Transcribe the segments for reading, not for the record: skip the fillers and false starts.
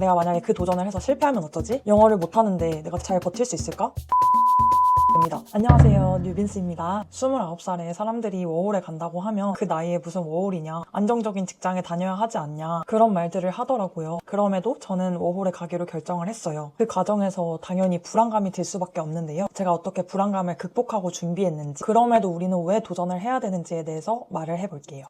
내가 만약에 그 도전을 해서 실패하면 어쩌지? 영어를 못하는데 내가 잘 버틸 수 있을까? 입니다. 안녕하세요, 뉴빈스입니다. 29살에 사람들이 워홀에 간다고 하면 그 나이에 무슨 워홀이냐, 안정적인 직장에 다녀야 하지 않냐, 그런 말들을 하더라고요. 그럼에도 저는 워홀에 가기로 결정을 했어요. 그 과정에서 당연히 불안감이 들 수밖에 없는데요. 제가 어떻게 불안감을 극복하고 준비했는지, 그럼에도 우리는 왜 도전을 해야 되는지에 대해서 말을 해볼게요.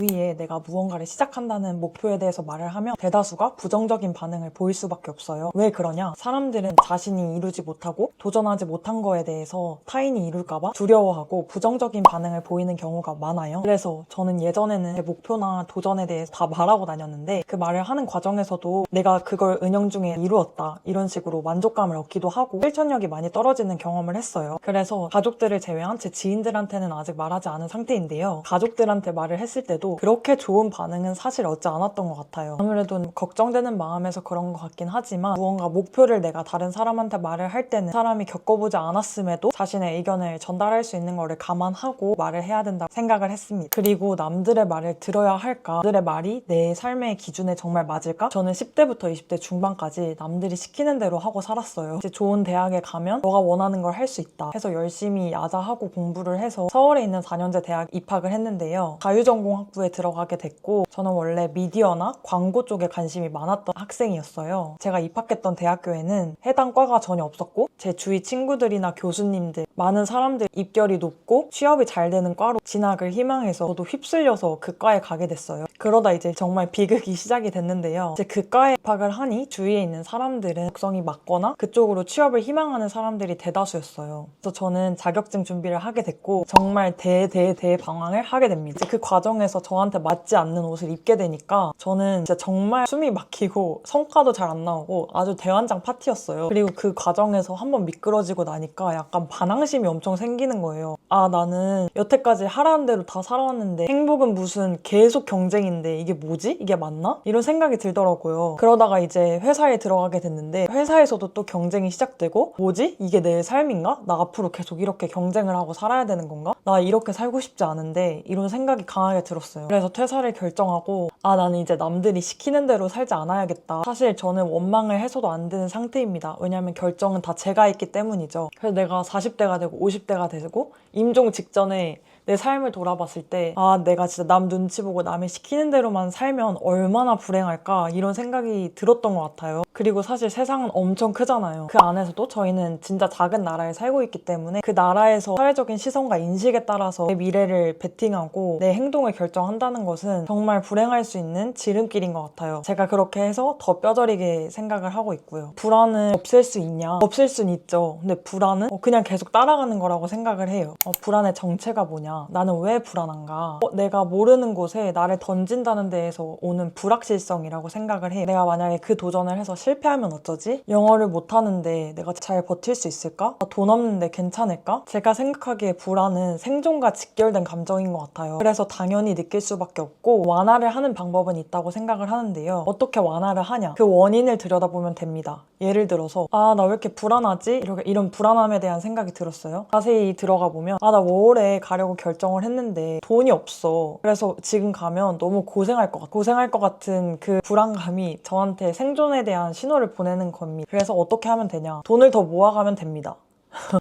위에 내가 무언가를 시작한다는 목표에 대해서 말을 하면 대다수가 부정적인 반응을 보일 수밖에 없어요. 왜 그러냐? 사람들은 자신이 이루지 못하고 도전하지 못한 거에 대해서 타인이 이룰까봐 두려워하고 부정적인 반응을 보이는 경우가 많아요. 그래서 저는 예전에는 제 목표나 도전에 대해서 다 말하고 다녔는데 그 말을 하는 과정에서도 내가 그걸 은연중에 이루었다 이런 식으로 만족감을 얻기도 하고 실천력이 많이 떨어지는 경험을 했어요. 그래서 가족들을 제외한 제 지인들한테는 아직 말하지 않은 상태인데요. 가족들한테 말을 했을 때도 그렇게 좋은 반응은 사실 얻지 않았던 것 같아요. 아무래도 걱정되는 마음에서 그런 것 같긴 하지만 무언가 목표를 내가 다른 사람한테 말을 할 때는 사람이 겪어보지 않았음에도 자신의 의견을 전달할 수 있는 거를 감안하고 말을 해야 된다고 생각을 했습니다. 그리고 남들의 말을 들어야 할까? 남들의 말이 내 삶의 기준에 정말 맞을까? 저는 10대부터 20대 중반까지 남들이 시키는 대로 하고 살았어요. 이제 좋은 대학에 가면 너가 원하는 걸 할 수 있다 해서 열심히 야자하고 공부를 해서 서울에 있는 4년제 대학 입학을 했는데요. 자유전공학부에 들어가게 됐고 저는 원래 미디어나 광고 쪽에 관심이 많았던 학생이었어요. 제가 입학했던 대학교에는 해당 과가 전혀 없었고 제 주위 친구들이나 교수님들 많은 사람들 입결이 높고 취업이 잘 되는 과로 진학을 희망해서 저도 휩쓸려서 그 과에 가게 됐어요. 그러다 이제 정말 비극이 시작이 됐는데요. 이제 그 과에 입학을 하니 주위에 있는 사람들은 적성이 맞거나 그쪽으로 취업을 희망하는 사람들이 대다수였어요. 그래서 저는 자격증 준비를 하게 됐고 정말 대방황을 하게 됩니다. 이제 그 과정에서 저한테 맞지 않는 옷을 입게 되니까 저는 진짜 정말 숨이 막히고 성과도 잘 안 나오고 아주 대환장 파티였어요. 그리고 그 과정에서 한번 미끄러지고 나니까 약간 반항심이 엄청 생기는 거예요. 아, 나는 여태까지 하라는 대로 다 살아왔는데 행복은 무슨 계속 경쟁인데 이게 뭐지? 이게 맞나? 이런 생각이 들더라고요. 그러다가 이제 회사에 들어가게 됐는데 회사에서도 또 경쟁이 시작되고 뭐지? 이게 내 삶인가? 나 앞으로 계속 이렇게 경쟁을 하고 살아야 되는 건가? 나 이렇게 살고 싶지 않은데 이런 생각이 강하게 들었어요. 그래서 퇴사를 결정하고 아, 나는 이제 남들이 시키는 대로 살지 않아야겠다. 사실 저는 원망을 해서도 안 되는 상태입니다. 왜냐하면 결정은 다 제가 했기 때문이죠. 그래서 내가 40대가 되고 50대가 되고 임종 직전에 내 삶을 돌아봤을 때 아, 내가 진짜 남 눈치 보고 남이 시키는 대로만 살면 얼마나 불행할까 이런 생각이 들었던 것 같아요. 그리고 사실 세상은 엄청 크잖아요. 그 안에서도 저희는 진짜 작은 나라에 살고 있기 때문에 그 나라에서 사회적인 시선과 인식에 따라서 내 미래를 베팅하고 내 행동을 결정한다는 것은 정말 불행할 수 있는 지름길인 것 같아요. 제가 그렇게 해서 더 뼈저리게 생각을 하고 있고요. 불안을 없앨 수 있냐? 없앨 수는 있죠. 근데 불안은 그냥 계속 따라가는 거라고 생각을 해요. 불안의 정체가 뭐냐? 나는 왜 불안한가? 내가 모르는 곳에 나를 던진다는 데에서 오는 불확실성이라고 생각을 해. 내가 만약에 그 도전을 해서 실패하면 어쩌지? 영어를 못하는데 내가 잘 버틸 수 있을까? 돈 없는데 괜찮을까? 제가 생각하기에 불안은 생존과 직결된 감정인 것 같아요. 그래서 당연히 느낄 수밖에 없고 완화를 하는 방법은 있다고 생각을 하는데요. 어떻게 완화를 하냐? 그 원인을 들여다보면 됩니다. 예를 들어서 아, 나 왜 이렇게 불안하지? 이런 불안함에 대한 생각이 들었어요. 자세히 들어가 보면 아, 나 워홀에 가려고 결정을 했는데 돈이 없어. 그래서 지금 가면 너무 고생할 것 같은 그 불안감이 저한테 생존에 대한 신호를 보내는 겁니다. 그래서 어떻게 하면 되냐? 돈을 더 모아가면 됩니다.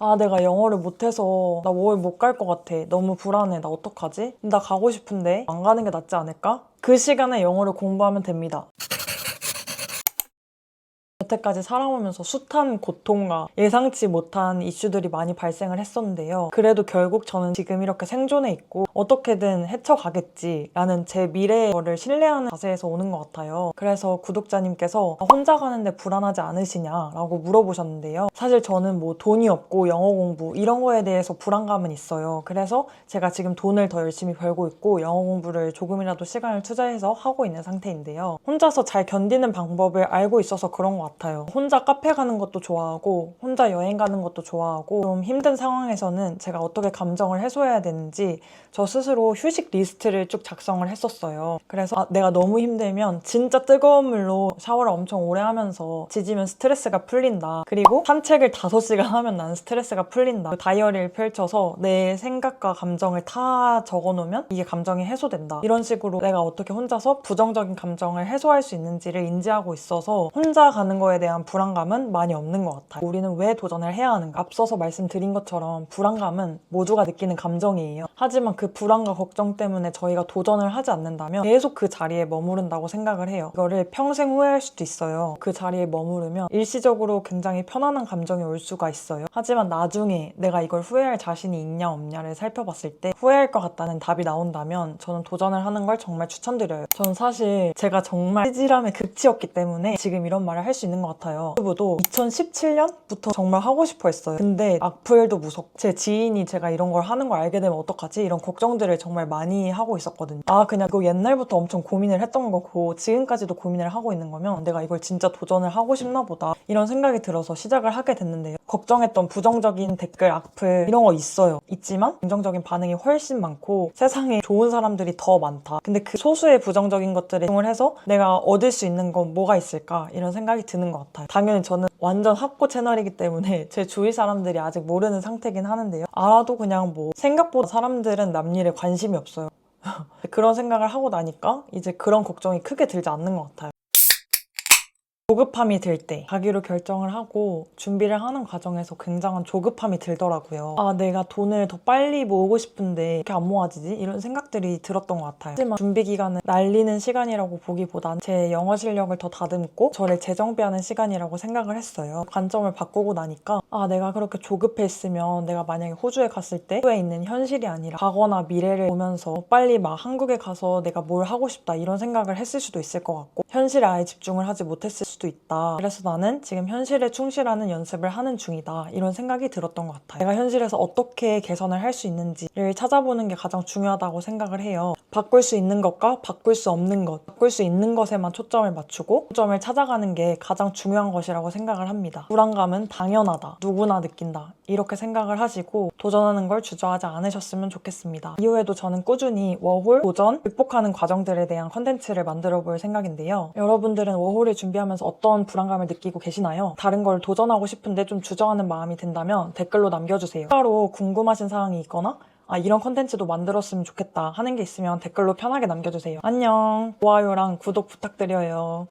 아, 내가 영어를 못해서 나 워홀 못 갈 것 같아. 너무 불안해. 나 어떡하지? 나 가고 싶은데 안 가는 게 낫지 않을까? 그 시간에 영어를 공부하면 됩니다. 여태까지 살아오면서 숱한 고통과 예상치 못한 이슈들이 많이 발생을 했었는데요. 그래도 결국 저는 지금 이렇게 생존해 있고 어떻게든 헤쳐가겠지라는 제 미래를 신뢰하는 자세에서 오는 것 같아요. 그래서 구독자님께서 혼자 가는데 불안하지 않으시냐라고 물어보셨는데요. 사실 저는 뭐 돈이 없고 영어 공부 이런 거에 대해서 불안감은 있어요. 그래서 제가 지금 돈을 더 열심히 벌고 있고 영어 공부를 조금이라도 시간을 투자해서 하고 있는 상태인데요. 혼자서 잘 견디는 방법을 알고 있어서 그런 것 같아요. 같아요. 혼자 카페 가는 것도 좋아하고 혼자 여행 가는 것도 좋아하고 좀 힘든 상황에서는 제가 어떻게 감정을 해소해야 되는지 저 스스로 휴식 리스트를 쭉 작성을 했었어요. 그래서 내가 너무 힘들면 진짜 뜨거운 물로 샤워를 엄청 오래 하면서 지지면 스트레스가 풀린다. 그리고 산책을 5시간 하면 나는 스트레스가 풀린다. 다이어리를 펼쳐서 내 생각과 감정을 다 적어놓으면 이게 감정이 해소된다. 이런 식으로 내가 어떻게 혼자서 부정적인 감정을 해소할 수 있는지를 인지하고 있어서 혼자 가는 거에 대한 불안감은 많이 없는 것 같아요. 우리는 왜 도전을 해야 하는가? 앞서서 말씀드린 것처럼 불안감은 모두가 느끼는 감정이에요. 하지만 그 불안과 걱정 때문에 저희가 도전을 하지 않는다면 계속 그 자리에 머무른다고 생각을 해요. 이거를 평생 후회할 수도 있어요. 그 자리에 머무르면 일시적으로 굉장히 편안한 감정이 올 수가 있어요. 하지만 나중에 내가 이걸 후회할 자신이 있냐 없냐를 살펴봤을 때 후회할 것 같다는 답이 나온다면 저는 도전을 하는 걸 정말 추천드려요. 저는 사실 제가 정말 찌질함의 극치였기 때문에 지금 이런 말을 할 수 있는 것 같아요. 유튜브도 2017년부터 정말 하고 싶어 했어요. 근데 악플도 무섭고 제 지인이 제가 이런 걸 하는 걸 알게 되면 어떡하지? 이런 걱정들을 정말 많이 하고 있었거든요. 그냥 이거 옛날부터 엄청 고민을 했던 거고 지금까지도 고민을 하고 있는 거면 내가 이걸 진짜 도전을 하고 싶나 보다 이런 생각이 들어서 시작을 하게 됐는데요. 걱정했던 부정적인 댓글, 악플 이런 거 있어요. 있지만 긍정적인 반응이 훨씬 많고 세상에 좋은 사람들이 더 많다. 근데 그 소수의 부정적인 것들에 집중을 해서 내가 얻을 수 있는 건 뭐가 있을까? 이런 생각이 드는 것 같아요. 당연히 저는 완전 학고 채널이기 때문에 제 주위 사람들이 아직 모르는 상태긴 하는데요. 알아도 그냥 생각보다 사람들은 남 일에 관심이 없어요. 그런 생각을 하고 나니까 이제 그런 걱정이 크게 들지 않는 것 같아요. 조급함이 들 때 가기로 결정을 하고 준비를 하는 과정에서 굉장한 조급함이 들더라고요. 내가 돈을 더 빨리 모으고 싶은데 이렇게 안 모아지지? 이런 생각들이 들었던 것 같아요. 하지만 준비 기간은 날리는 시간이라고 보기보단 제 영어 실력을 더 다듬고 저를 재정비하는 시간이라고 생각을 했어요. 관점을 바꾸고 나니까 내가 그렇게 조급했으면 내가 만약에 호주에 갔을 때 호주에 있는 현실이 아니라 과거나 미래를 보면서 빨리 막 한국에 가서 내가 뭘 하고 싶다 이런 생각을 했을 수도 있을 것 같고 현실에 아예 집중을 하지 못했을 수도 있다. 그래서 나는 지금 현실에 충실하는 연습을 하는 중이다. 이런 생각이 들었던 것 같아요. 내가 현실에서 어떻게 개선을 할 수 있는지를 찾아보는 게 가장 중요하다고 생각을 해요. 바꿀 수 있는 것과 바꿀 수 없는 것, 바꿀 수 있는 것에만 초점을 맞추고 초점을 찾아가는 게 가장 중요한 것이라고 생각을 합니다. 불안감은 당연하다. 누구나 느낀다. 이렇게 생각을 하시고 도전하는 걸 주저하지 않으셨으면 좋겠습니다. 이후에도 저는 꾸준히 워홀, 도전, 극복하는 과정들에 대한 컨텐츠를 만들어 볼 생각인데요. 여러분들은 워홀을 준비하면서 어떤 불안감을 느끼고 계시나요? 다른 걸 도전하고 싶은데 좀 주저하는 마음이 든다면 댓글로 남겨주세요. 추가로 궁금하신 사항이 있거나 이런 컨텐츠도 만들었으면 좋겠다 하는 게 있으면 댓글로 편하게 남겨주세요. 안녕! 좋아요랑 구독 부탁드려요.